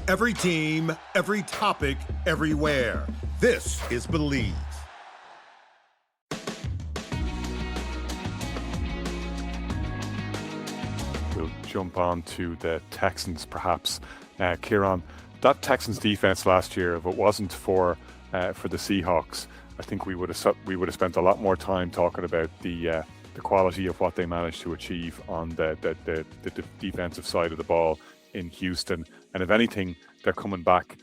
Every team, every topic, everywhere. This is Believe. We'll jump on to the Texans, perhaps. Kieran, that Texans defense last year, if it wasn't for the Seahawks, I think we would have spent a lot more time talking about the quality of what they managed to achieve on the defensive side of the ball in Houston. And if anything, they're coming back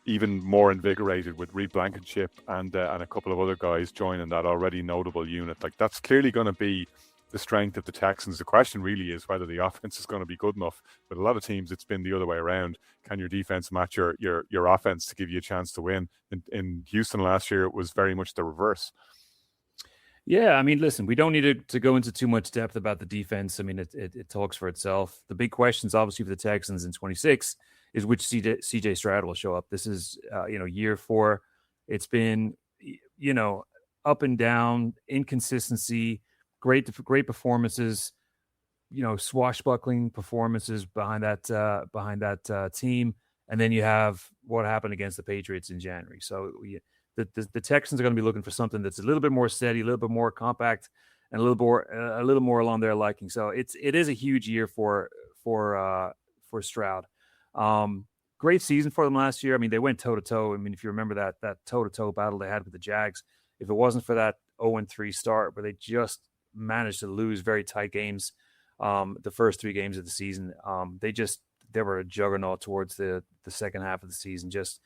even more invigorated with Reed Blankenship and a couple of other guys joining that already notable unit. Like, that's clearly going to be the strength of the Texans. The question really is whether the offense is going to be good enough. With a lot of teams, it's been the other way around. Can your defense match your offense to give you a chance to win? In Houston last year, it was very much the reverse. Yeah, I mean, listen, we don't need to go into too much depth about the defense. I mean, it talks for itself. The big questions, obviously, for the Texans in 26 is which CJ Stroud will show up. This is, year 4. It's been, up and down, inconsistency, great performances, swashbuckling performances behind that team. And then you have what happened against the Patriots in January. So the Texans are going to be looking for something that's a little bit more steady, a little bit more compact, and a little more along their liking. So it is a huge year for Stroud. Great season for them last year. I mean, they went toe to toe. I mean, if you remember that toe to toe battle they had with the Jags, if it wasn't for that 0-3 start where they just managed to lose very tight games, the first 3 games of the season, they were a juggernaut towards the second half of the season, just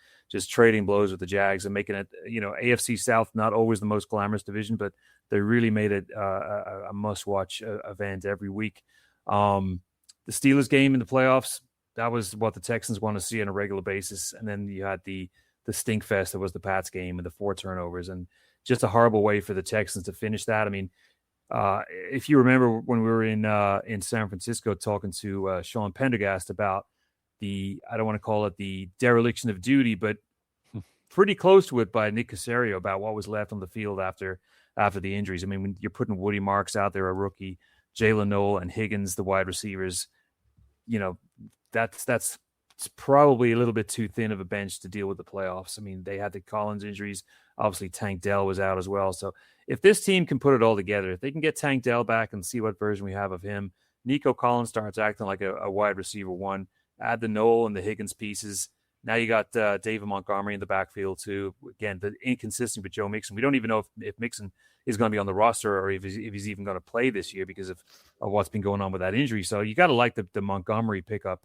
trading blows with the Jags and making it, AFC South, not always the most glamorous division, but they really made it a must-watch event every week. The Steelers game in the playoffs, that was what the Texans want to see on a regular basis. And then you had the stink fest that was the Pats game and the 4 turnovers, and just a horrible way for the Texans to finish that. I mean, if you remember when we were in San Francisco talking to Sean Pendergast about I don't want to call it the dereliction of duty, but pretty close to it by Nick Caserio about what was left on the field after the injuries. I mean, when you're putting Woody Marks out there, a rookie, Jalen Noel and Higgins, the wide receivers, that's probably a little bit too thin of a bench to deal with the playoffs. I mean, they had the Collins injuries. Obviously, Tank Dell was out as well. So if this team can put it all together, if they can get Tank Dell back and see what version we have of him, Nico Collins starts acting like a wide receiver 1, add the Noel and the Higgins pieces. Now you got David Montgomery in the backfield too. Again, the inconsistency with Joe Mixon. We don't even know if Mixon is going to be on the roster or if he's even going to play this year because of what's been going on with that injury. So you got to like the Montgomery pickup.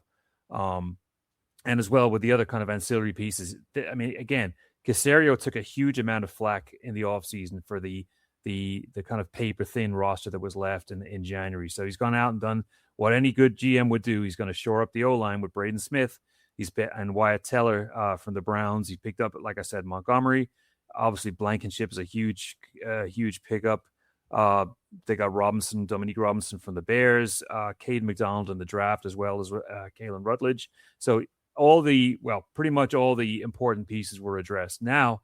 And as well with the other kind of ancillary pieces. I mean, again, Caserio took a huge amount of flack in the offseason for the kind of paper-thin roster that was left in January. So he's gone out and done what any good GM would do. He's going to shore up the O-line with Braden Smith and Wyatt Teller from the Browns. He picked up, like I said, Montgomery. Obviously, Blankenship is a huge pickup. They got Dominique Robinson from the Bears, Cade McDonald in the draft, as well as Kalen Rutledge. So pretty much all the important pieces were addressed. Now,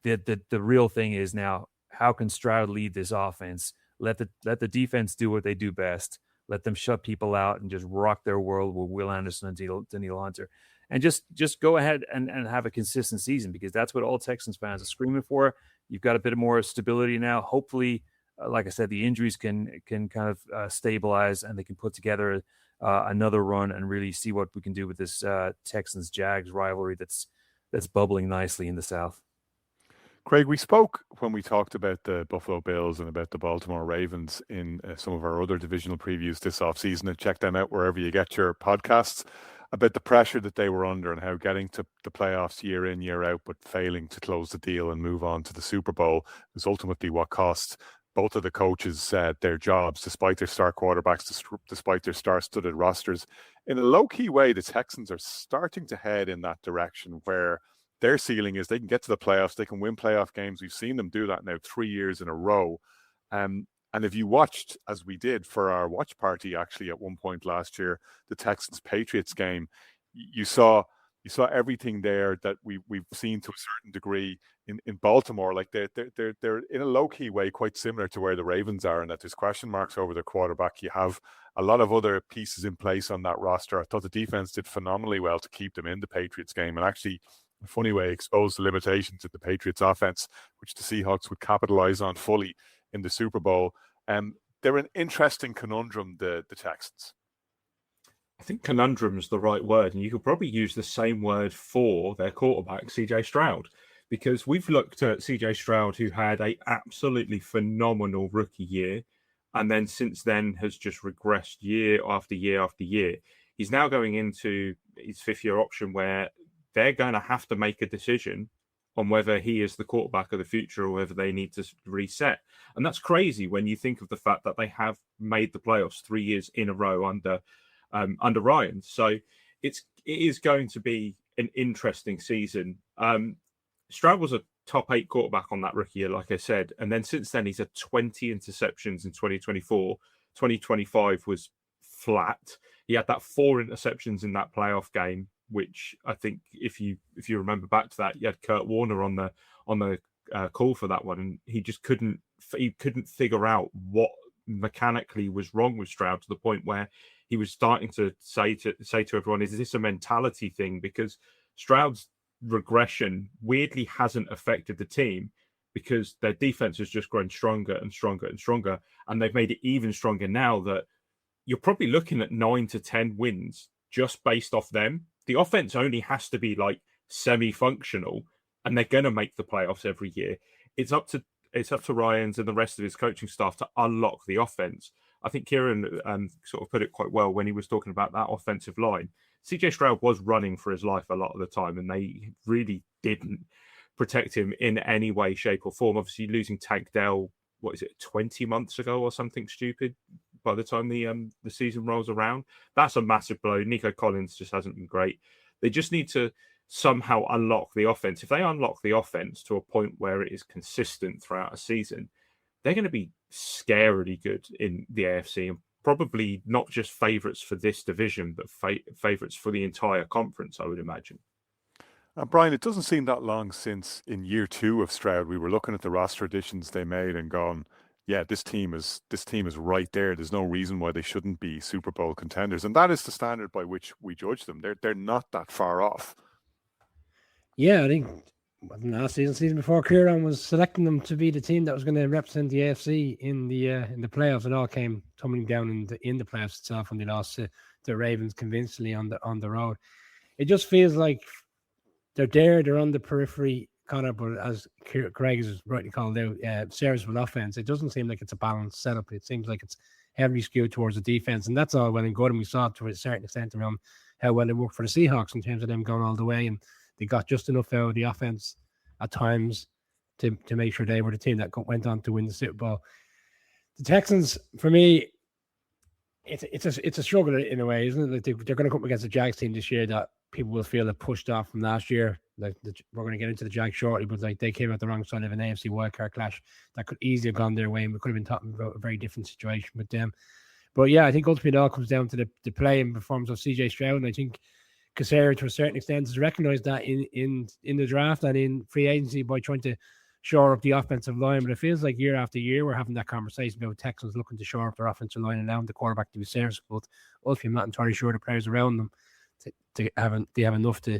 the real thing is now, how can Stroud lead this offense? Let the defense do what they do best. Let them shut people out and just rock their world with Will Anderson and Daniil Hunter. And just go ahead and have a consistent season, because that's what all Texans fans are screaming for. You've got a bit more stability now. Hopefully, like I said, the injuries can kind of stabilize and they can put together another run and really see what we can do with this Texans-Jags rivalry that's bubbling nicely in the South. Craig, we spoke when we talked about the Buffalo Bills and about the Baltimore Ravens in some of our other divisional previews this offseason, and check them out wherever you get your podcasts, about the pressure that they were under and how getting to the playoffs year in, year out, but failing to close the deal and move on to the Super Bowl was ultimately what cost both of the coaches their jobs, despite their star quarterbacks, despite their star-studded rosters. In a low-key way, the Texans are starting to head in that direction where their ceiling is they can get to the playoffs, they can win playoff games. We've seen them do that now 3 years in a row. And if you watched, as we did for our watch party actually at one point last year, the Texans-Patriots game, you saw You saw everything there that we've seen to a certain degree in Baltimore. Like they're in a low key way quite similar to where the Ravens are, and that there's question marks over their quarterback. You have a lot of other pieces in place on that roster. I thought the defense did phenomenally well to keep them in the Patriots game, and actually, in a funny way, exposed the limitations of the Patriots offense, which the Seahawks would capitalize on fully in the Super Bowl. They're an interesting conundrum, the Texans. I think conundrum is the right word, and you could probably use the same word for their quarterback, CJ Stroud, because we've looked at CJ Stroud, who had a absolutely phenomenal rookie year, and then since then has just regressed year after year after year. He's now going into his fifth-year option where they're going to have to make a decision on whether he is the quarterback of the future or whether they need to reset. And that's crazy when you think of the fact that they have made the playoffs 3 years in a row under Ryan. So it is going to be an interesting season. Stroud was a top 8 quarterback on that rookie year, like I said. And then since then, he's had 20 interceptions in 2024. 2025 was flat. He had that 4 interceptions in that playoff game, which I think if you remember back to that, you had Kurt Warner on the call for that one, and he just couldn't figure out what mechanically was wrong with Stroud, to the point where he was starting to say to everyone, is this a mentality thing? Because Stroud's regression weirdly hasn't affected the team, because their defense has just grown stronger and stronger and stronger, and they've made it even stronger now that you're probably looking at 9 to 10 wins just based off them. The offense only has to be like semi-functional, and they're going to make the playoffs every year. It's up to Ryans and the rest of his coaching staff to unlock the offense. I think Kieran sort of put it quite well when he was talking about that offensive line. CJ Stroud was running for his life a lot of the time, and they really didn't protect him in any way, shape, or form. Obviously, losing Tank Dell, 20 months ago or something stupid, by the time the season rolls around. That's a massive blow. Nico Collins just hasn't been great. They just need to somehow unlock the offense. If they unlock the offense to a point where it is consistent throughout a season, they're going to be scarily good in the AFC, and probably not just favourites for this division, but favourites for the entire conference, I would imagine. Brian, it doesn't seem that long since in year 2 of Stroud, we were looking at the roster additions they made and gone, yeah, this team is right there. There's no reason why they shouldn't be Super Bowl contenders. And that is the standard by which we judge them. They're not that far off. Yeah, I think last season before, Kieran was selecting them to be the team that was going to represent the AFC in the playoffs. It all came tumbling down in the playoffs itself when they lost to the Ravens convincingly on the road. It just feels like they're on the periphery, Connor, but as Craig is rightly called out, serviceable offense. It doesn't seem like it's a balanced setup. It seems like it's heavily skewed towards the defense, and that's all well and good. And we saw it to a certain extent around how well it worked for the Seahawks in terms of them going all the way, and they got just enough out of the offense at times to make sure they were the team that went on to win the Super Bowl. The Texans, for me, it's a struggle in a way, isn't it? Like they're going to come up against the Jags team this year that people will feel that pushed off from last year. Like we're going to get into the Jags shortly, but like they came out the wrong side of an AFC wildcard clash that could easily have gone their way, and we could have been talking about a very different situation with them. But yeah, I think ultimately it all comes down to the play and performance of CJ Stroud, and I think Cassera to a certain extent has recognised that in the draft and in free agency by trying to shore up the offensive line. But it feels like year after year we're having that conversation about Texans looking to shore up their offensive line and allowing the quarterback to be serviceable. But ultimately, I'm not entirely sure the players around them they have enough to,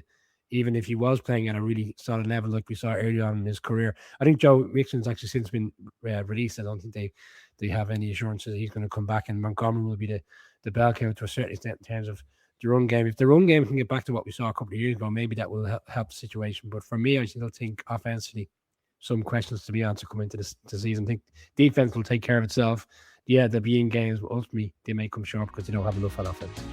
even if he was playing at a really solid level like we saw early on in his career. I think Joe Mixon's actually since been released. I don't think they have any assurances that he's going to come back, and Montgomery will be the bell cow to a certain extent in terms of the run game. If the run game can get back to what we saw a couple of years ago, maybe that will help the situation. But for me, I still think offensively, some questions to be answered coming into this season. I think defense will take care of itself. Yeah, they'll be in games, but ultimately they may come short because they don't have enough on offense.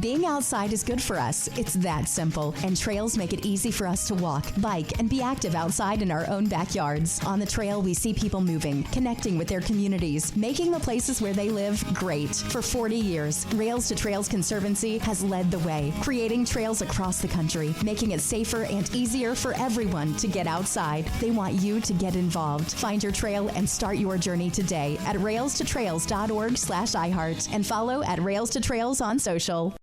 Being outside is good for us. It's that simple. And trails make it easy for us to walk, bike, and be active outside in our own backyards. On the trail, we see people moving, connecting with their communities, making the places where they live great. For 40 years, Rails to Trails Conservancy has led the way, creating trails across the country, making it safer and easier for everyone to get outside. They want you to get involved. Find your trail and start your journey today at railstotrails.org/iHeart and follow at Rails to Trails on social.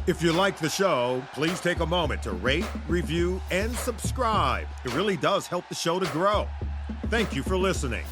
If you like the show, please take a moment to rate, review, and subscribe. It really does help the show to grow. Thank you for listening.